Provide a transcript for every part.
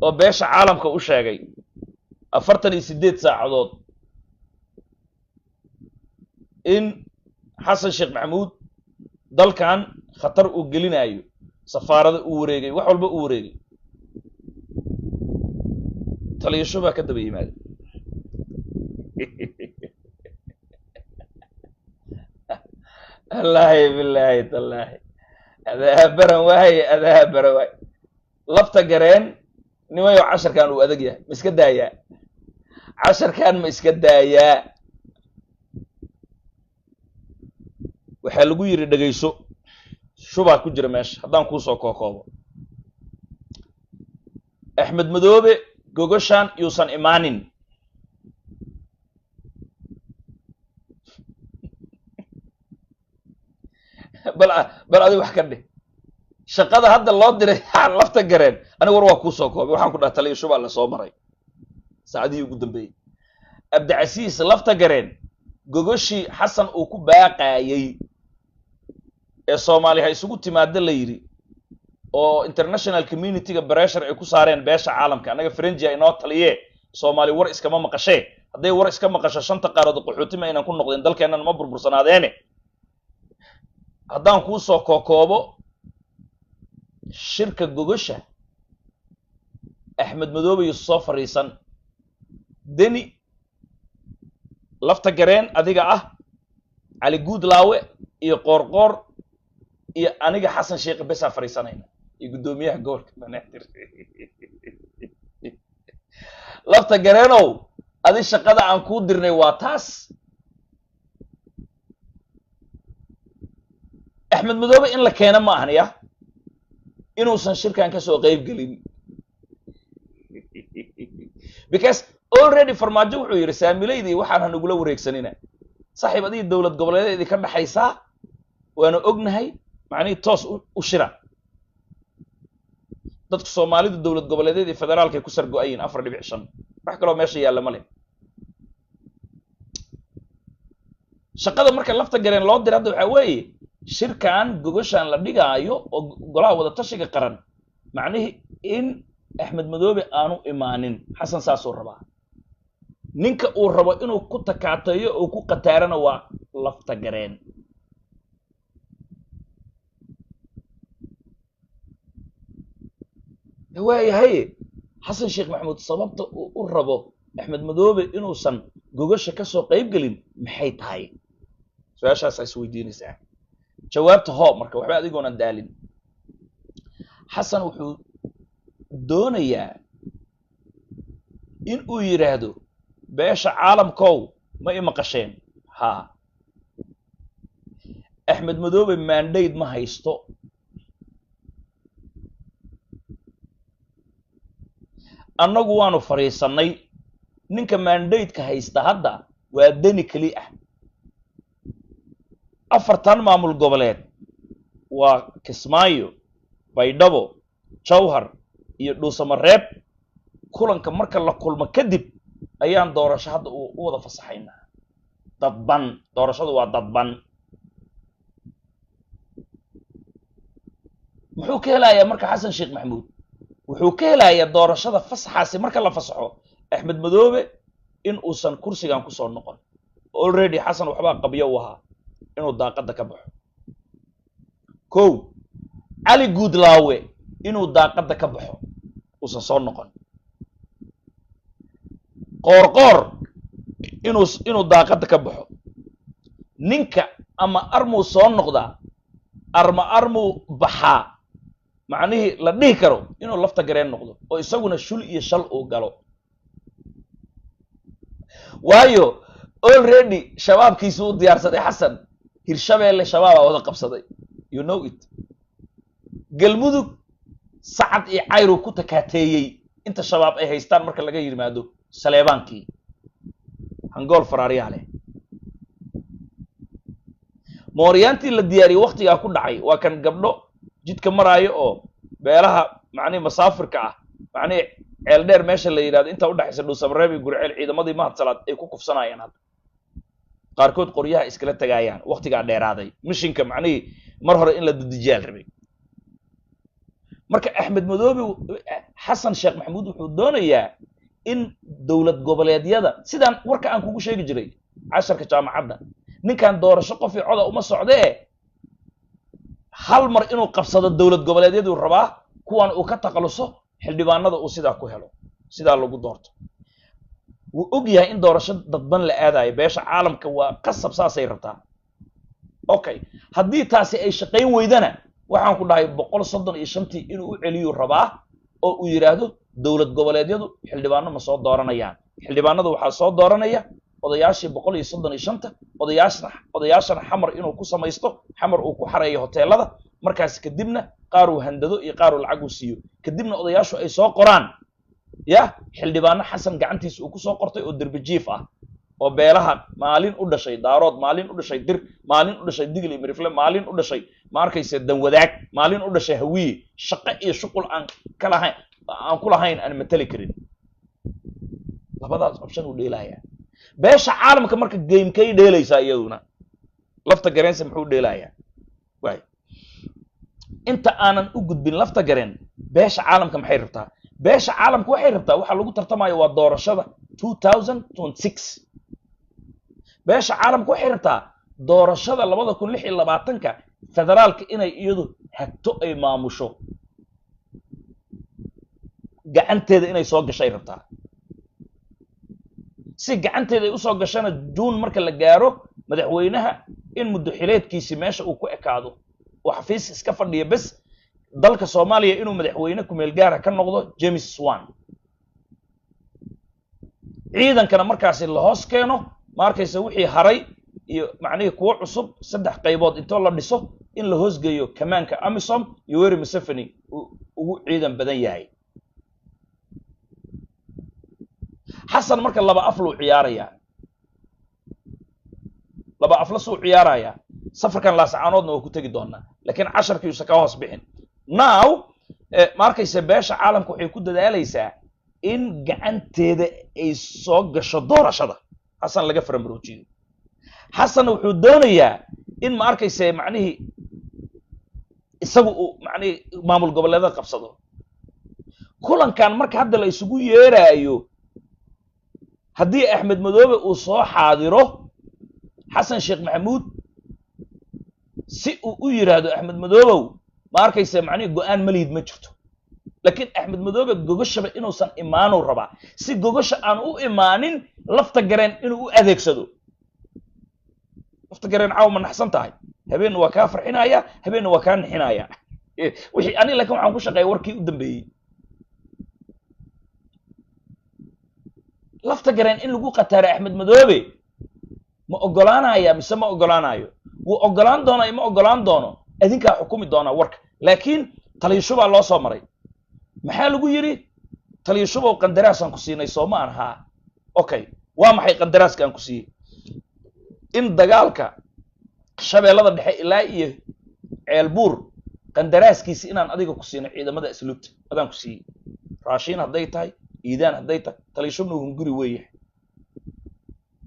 oo beesha caalamka u sheegay 48 saacadood in xasan sheekh maxamuud dalkan khatar uu gelinayo safaarada uu wareegay wax walba uu wareegay taliyasho baa ka daba yimaada allahi billahi tallahi adaa baran waay lafta gareen nimayo casharkan uu adag yahay ma iska daayaa casharkan ma iska daayaa waxaa lagu yiri dhagayso shubaa ku jira meesha haddaan kuu soo kookoobo axmed madoobe gogoshan yuusan imaanin bal adi wax ka dheh shaqada hadda loo diray lafta gareen aniga war waa kuu soo koobay waxaan ku dhaha taliya shubaa la soo maray saacadihii ugu dambeeyey abdicasiis lafta gareen gogoshii xasan uu ku baaqaayay ee soomaali ha isugu timaado la yiri oo international community-ga pressure ay ku saareen beesha caalamka anaga Frenchia inoo taliye Soomaali war iskama maqashee haday war iska maqasho shanta qaarad qaxootima inaan ku noqdeen dalkeenna ma burbursanaadeen haddaan ku soo kookoobo shirka gogosha Axmed Madoobe iyo soo fariisan deni lafta gareen adiga ah Ali Guudlaawe iyo Qorqor iyo aniga Xasan Sheekh bes fariisanayna iyo gudoomiyaha gobolka Banaadir lafta gareenow adi shaqada aan ku dirnay waa taas Axmed Madoobe in la keena ma ahaniya inuusan shirkan ka soo qayb galin because already farmaajo wuxuu yiri saamileydii waxaan hanugula wareegsanina saaxiibadii dawlad goboleedeedii ka dhaxaysa waana ognahay macni toos u shira dadka Soomaalidu dawlad goboleedeedii federaalka ku sargo'ayeen 4.5 wax kale oo meesha yaala ma leh shaqada marka lafta gareen loo diray waxa weeye shirkan gogoshan la dhigaayo oo golaha wada tashiga qaran macnaheedu in Axmed Madoobe aanu imaanin xasan saasoo rabaa ninka uu rabo inuu ku takaatayo oo ku qataarana waa lafta gareen waayahay xasan sheekh maxamuud sababta uu rabo Axmed Madoobe inuusan gogosha ka soo qayb galin maxay tahay su'aashaas ay isweydiinaysaa jawaabta hoo marka waxba adigoona daalin xasan wuxuu doonayaa in uu yiraahdo beesha caalamkow ma i maqasheen ha Axmed Madoobe mandate ma haysto annagu waanu fariisanay ninka mandate-ka haysta hadda waa deni kali ah afartan maamul goboleed waa Kismaayo Baydhabo Jowhar iyo Dhuusamareeb kulanka marka la kulmo kadib ayaan doorasho hadda u wada fasaxaynaa dadban doorashadu waa dadban muxuu ka helayaa marka Xasan Sheekh Maxamuud wuxuu ka helayaa doorashada fasaxaasi marka la fasaxo Axmed Madoobe in uusan kursigan ku soo noqon already Xasan waxba qabiyo waha inuu daaqada ka baxo kow Ali Guudlaawe inuu daaqada ka baxo uusan soo noqon Qorqor inuu daaqada ka baxo ninka ama armu soo noqda armu baxa macnaheedu la dhihi karo inuu lafta gareen noqdo oo isaguna shul iyo shal uu galo waayo already shabaabkiisu u diyaarsaday Xasan Hirshabeelle shabaab wada qabsaday you know it galmudug sacad iyo cayru ku takaateeyay inta shabaab ay haystaan marka laga yimaado Saleebaankii hangool faraariyaale mooriyaantii la diyaariyay waqtiga ku dhacay waa kan gabdho jidka maraayo oo beelaha macni masaafirka ah macni ceel dheer meesha la yiraahdo inta u dhaxaysa Dhuusamareeb iyo Gurceel ciidamadii Mahadsalaad ay ku kufsanayaan hadda qaarkood qoryaha iskala tagayaan waqtiga dheeraaday mishinka macni mar hore in la dejiyaa rabay marka Axmed Madoobe Xasan Sheekh Maxamuud wuxuu doonayaa in dawlad goboleedyada sidaan warka aan kugu sheegi jiray casharka jaamacadda ninkan doorasho qof iyo cod uma socdee hal mar inuu qabsado dawlad goboleedyadu rabaa kuwan uu ka taqaluso xildhibaanada uu sidaa ku helo sidaa lagu doorto wuu og yahay in doorasho dadban la aadayo beesha caalamka waa qasab saasay rabtaa okay haddii taasi ay shaqayn weydana waxaan ku dhahay 135 inuu u celiyo rabaa oo uu yiraahdo dawlad goboleedyadu xildhibaano ma soo dooranayaan xildhibaanadu waxa soo dooranaya odayaashii 135 odayaashana xamar inuu ku samaysto xamar uu ku xareeyo hoteelada markaas kadibna qaar uu handado iyo qaar uu lacag u siiyo kadibna odayaashu ay soo qoraan ya xildhibaano xasan gacantiisa uu ku soo qortay oo darbijiif ah oo beelaha maalin u dhashay daarood maalin u dhashay dir maalin u dhashay digli mirifle maalin u dhashay ma arkaysa dan wadaag maalin u dhashay hawiye shaqo iyo shuqul aan ku lahayn aan matali karin labadaas option uu dheelayaa beesha caalamka marka game kay dheelaysaa iyaduna lafta gareensa muxuu dheelayaa way inta aanan u gudbin lafta gareen beesha caalamka maxay rabtaa beesha caalamka waxay rabtaa waxa lagu tartamayo waa doorashada 2026 beesha caalamka waxay rabtaa doorashada 2026 federaalka inay iyadu hagto ay maamusho gacanteeda inay soo gashay rabtaa si gacanteeda ay u soo gashana June marka la gaaro madaxweynaha in muddo xileedkiisi meesha uu ku ekaado oo xafiis iska fadhiyo bas dalka Soomaaliya inuu madaxweyne ku meel gaar ah ka noqdo James Swan ciidankana markaas la hoos keeno markaysa wixii haray iyo macnaheedu kuwa cusub saddex qaybood inta la dhiso in la hoos geeyo kamaanka AMISOM iyo Yoweri Museveni ugu ciidan badan yahay xasan marka laba aflu ciyaaraya laba afla soo ciyaaraya safarkan la sacaanoodna waa ku tagi doonaa laakiin 10kiisa ka hoos bixin now markaysa beesha caalamku waxay ku dadaalaysaa in gacanteeda ay soo gasho doorashada xasan laga faramroojiyo xasan wuxuu doonayaa in ma arkaysa macnaheedu isagu macnaheedu maamul goboleedada qabsado kulankan marka hadda la isugu yeerayo haddii Axmed Madoobe uu soo xaadiro Xasan Sheekh Maxamuud si uu u yiraahdo Axmed Madoobe ma arkaysa macnaheedu go'aan malid ma jirto laakiin Axmed Madoobe gogashaba inuu san imaano raba si gogasha aan u imaanin lafta gareen inuu u adeegsado lafta gareen caaw ma naxsan tahay habeen waa ka farxinaya habeen waa ka nixinaya wixii ani laakiin waxaan ku shaqeeyay warkii u dambeeyay lafta gareen in lagu qataaro Axmed Madoobe ma ogolaanaya mise ma ogolaanayo wuu ogolaan doonaa ma ogolaan doono adinka xukumi doona warka laakiin taliisho baa loo soo maray maxaa lagu yiri taliisho oo qandaraas aan ku siinay Soomaan ha okay waa maxay qandaraaska aan ku siiyay in dagaalka shabeellada dhexe ilaa iyo ceelbuur qandaraaskiisa inaan adiga ku siino ciidamada asluubta adaan ku siiyay raashin haday tahay iidaan haday tahay taliisho hunguri weeye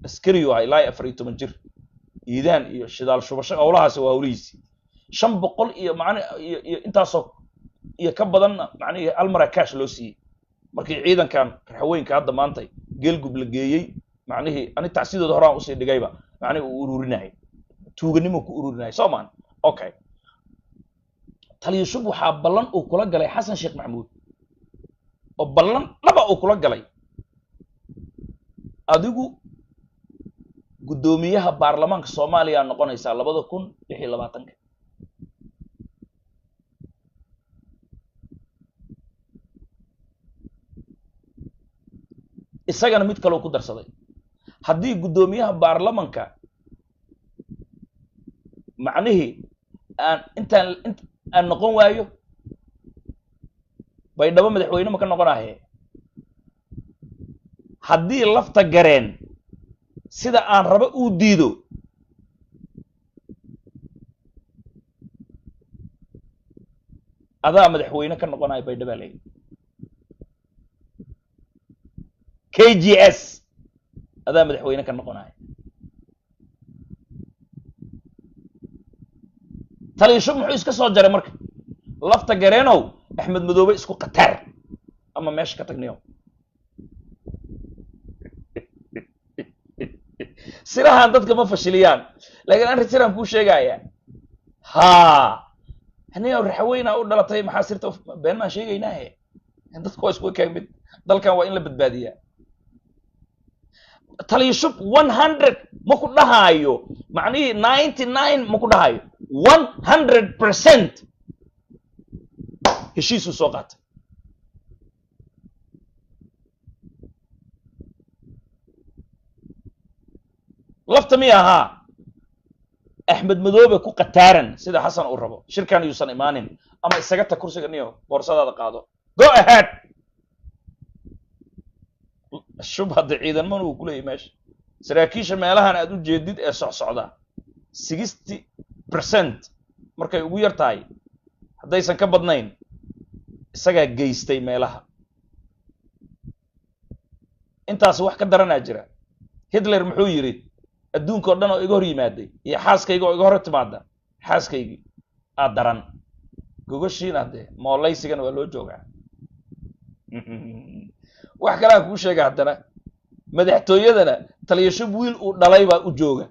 askari waa ilaa 14 jir iidaan iyo shidaal shubasho howlahaas waa howlihiisi 500 iyo macna iyo intaasoo iyo ka badan macnaheedu almara cash loo siiyay markii ciidankan raxweynka hadda maantay geelgub la geeyay macnaheedu ani tacsiidooda horaan u sii dhigayba macnaheedu uu ururinay tuuganimo ku ururinay Soomaan okay taliisho waxa ballan uu kula galay Xasan Sheekh Maxamuud oo ballan laba uu kula galay adigu gudoomiyaha baarlamaanka Soomaaliya noqonaysa 2026 isagana mid kale ku darsaday haddii gudoomiyaha baarlamaanka macnaheedu aan noqon waayo bay dhabo madaxweyne ma ka noqonahay haddii lafta gareen sida aan raba uu diido adaa madaxweyne ka noqonahay bay dhabo leeyahay KGS adaa madaxweyne ka noqonahay taliisho muxuu iska soo jaray marka lafta gareenow axmed madoobe isku qatar ama meesha ka tagniyo sirahan dadka ma fashiliyaan laakiin aan siraan kuu sheegaya ha aniga raxweyna u dhalatay maxaa sirta been ma sheegaynaa dadku waa isku kaamid dalkan waa in la badbaadiyaa taliya shub 100 ma ku dhahayo macnihi 99 ma ku dhahayo 100% heshiisu soo qaatay lafta miya ahaa axmed madoobe ku qataaran sida xasan uu rabo shirkan yuusan imaanin ama isaga ta kursiga niyo boorsadaada qaado go ahead shubhada ciidanman uu ku leeyahay meesha saraakiisha meelahan aad u jeedid ee socda 60% markay ugu yar tahay haddaysan ka badnayn isagaa geystay meelaha intaas wax ka daranaa jira hitler muxuu yiri adduunka oo dhan oo iga hor yimaaday iyo xaaskayga oo iga hor timaada xaaskaygii aad daran gogoshiina de moolaysigana waa loo joogaa wax kale aan kuu sheega haddana madaxtooyadana taliya shub wiil uu dhalay baa u jooga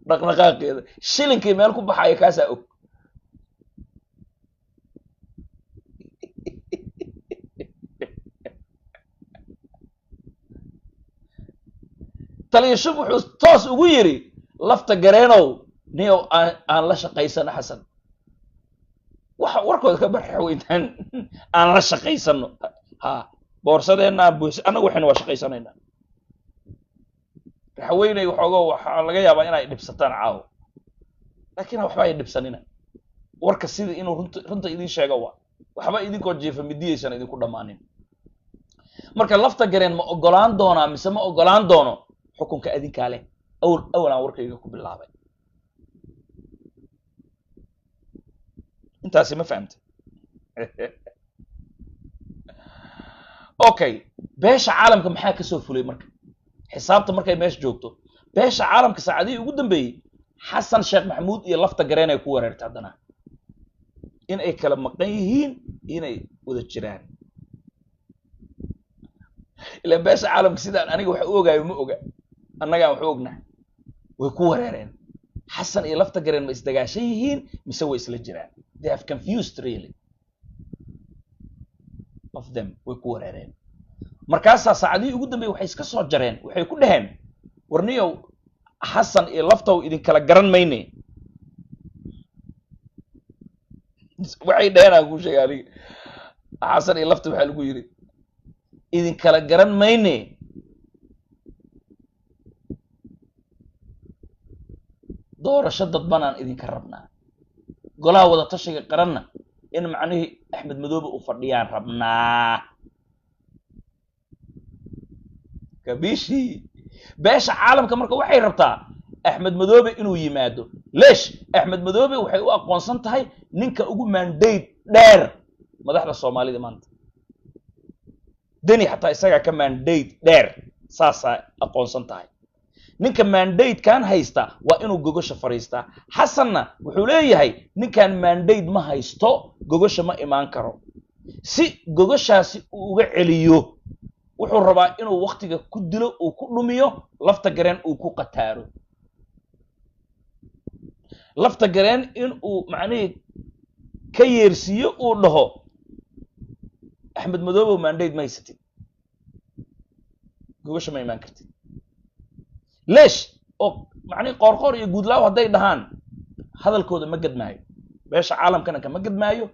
dhaqdhaqaaqeeda shilinkii meel ku baxaya kaasaa og taliya shub wuxuu toos ugu yiri lafta gareenow niyow aan la shaqaysano xasan waxa warkooda ka barxaweyntaan aan la shaqaysano ha boorsadeena buus anagu waxaan waa shaqaysanaynaa raxweynay waxooga waxa laga yaabaa inay dhibsataan caaw laakiin waxba ay dhibsanina warka sida inuu runta idin sheego waxba idinkoo jiifa midiyaysan idinku dhamaanin marka lafta gareen ma ogolaan doonaa mise ma ogolaan doono xukunka adinka leh awlan warkayga ku bilaabay intaasi ma fahamtay okay beesha caalamka maxaa ka soo fulay marka xisaabta markay meesha joogto beesha caalamka saacadii ugu dambeeyay xasan sheekh maxamuud iyo lafta gareen ay ku wareertay haddana in ay kala maqan yihiin inay wada jiraan ila beesha caalamka sidaan aniga wax u ogaayo ma oga annaga wax u ognahay way ku wareereen xasan iyo lafta gareen ma isdagaashan yihiin mise way isla jiraan they have confused really of them way ku wareereen markaasaa saacadii ugu dambeeyay waxay iska soo jareen waxay ku dhaheen warniyow xasan iyo laftow idin kala garan mayne waxay dhaheen aan ku sheegay aniga xasan iyo lafta waxaa lagu yiri idin kala garan mayne doorasho dadbanaan idinka rabnaa golaha wada tashiga qaranna in macnihii axmed madoobe u fadhiyaan rabnaa kabishi beesha caalamka marka waxay rabtaa axmed madoobe inuu yimaado leesh axmed madoobe waxay u aqoonsan tahay ninka ugu mandate dheer madaxda Soomaalida maanta dani xataa isaga ka mandate dheer saasa aqoonsan tahay ninka mandate kan haysta waa inuu gogosha fariistaa xasanna wuxuu leeyahay ninkan mandate ma haysto gogosha ma imaan karo si gogoshaasi uu uga celiyo wuxuu rabaa inuu waqtiga ku dilo uu ku dhumiyo lafta gareen uu ku qataaro lafta gareen in uu macnaheed ka yeersiyo uu dhaho axmed madoobe mandate ma haysatid gogosha ma imaan kartid leesh oo macnaheed qoorqoor iyo guudlaaw hadday dhahaan hadalkooda ma gadmaayo beesha caalamkana kama gadmaayo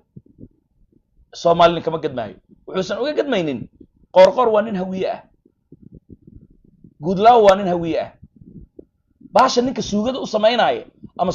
Soomaalina kama gadmaayo wuxuusan uga gadmaynin qoorqoor waa nin hawiye ah guudlaaw waa nin hawiye ah baasha ninka suugada u sameynaayo ama